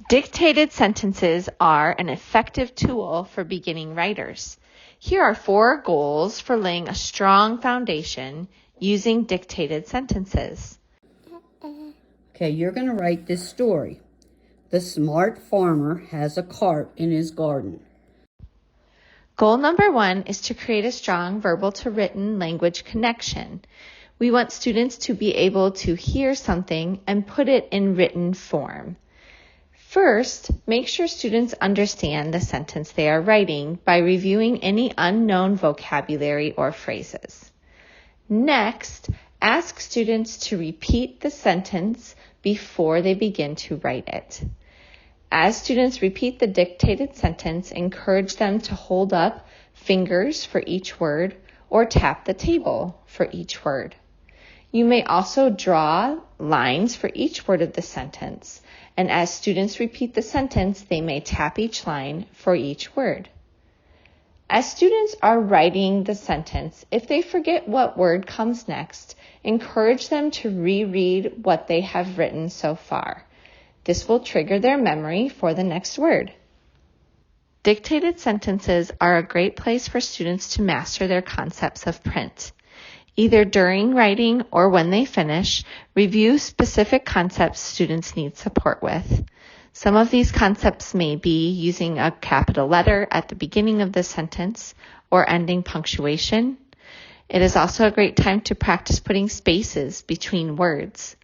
Dictated sentences are an effective tool for beginning writers. Here are 4 goals for laying a strong foundation using dictated sentences. Okay, you're going to write this story. The smart farmer has a cart in his garden. Goal number 1 is to create a strong verbal to written language connection. We want students to be able to hear something and put it in written form. First, make sure students understand the sentence they are writing by reviewing any unknown vocabulary or phrases. Next, ask students to repeat the sentence before they begin to write it. As students repeat the dictated sentence, encourage them to hold up fingers for each word or tap the table for each word. You may also draw lines for each word of the sentence, and as students repeat the sentence, they may tap each line for each word. As students are writing the sentence, if they forget what word comes next, encourage them to reread what they have written so far. This will trigger their memory for the next word. Dictated sentences are a great place for students to master their concepts of print. Either during writing or when they finish, review specific concepts students need support with. Some of these concepts may be using a capital letter at the beginning of the sentence or ending punctuation. It is also a great time to practice putting spaces between words.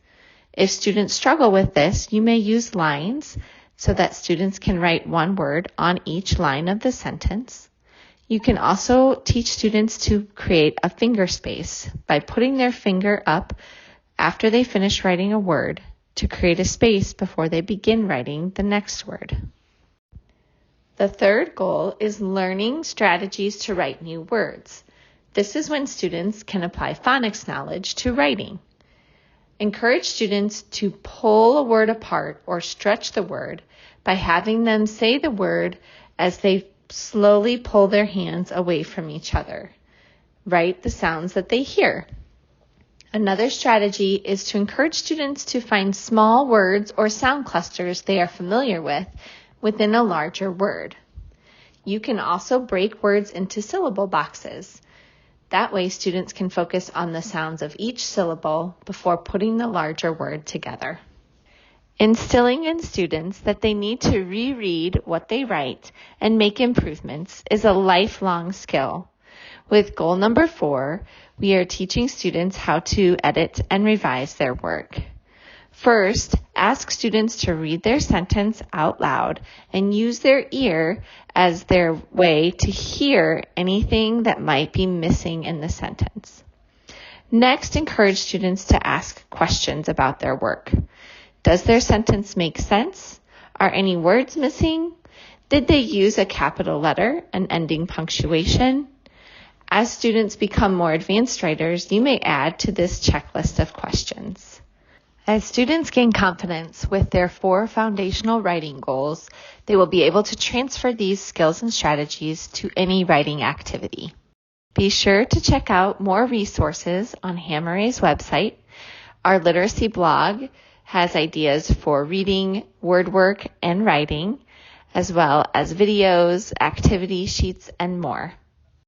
If students struggle with this, you may use lines so that students can write one word on each line of the sentence. You can also teach students to create a finger space by putting their finger up after they finish writing a word to create a space before they begin writing the next word. The third goal is learning strategies to write new words. This is when students can apply phonics knowledge to writing. Encourage students to pull a word apart or stretch the word by having them say the word as they slowly pull their hands away from each other. Write the sounds that they hear. Another strategy is to encourage students to find small words or sound clusters they are familiar with within a larger word. You can also break words into syllable boxes. That way, students can focus on the sounds of each syllable before putting the larger word together. Instilling in students that they need to reread what they write and make improvements is a lifelong skill. With goal number 4, we are teaching students how to edit and revise their work. First, ask students to read their sentence out loud and use their ear as their way to hear anything that might be missing in the sentence. Next, encourage students to ask questions about their work. Does their sentence make sense? Are any words missing? Did they use a capital letter and ending punctuation? As students become more advanced writers, you may add to this checklist of questions. As students gain confidence with their 4 foundational writing goals, they will be able to transfer these skills and strategies to any writing activity. Be sure to check out more resources on Hammeray's website. Our literacy blog has ideas for reading, word work, and writing, as well as videos, activity sheets, and more.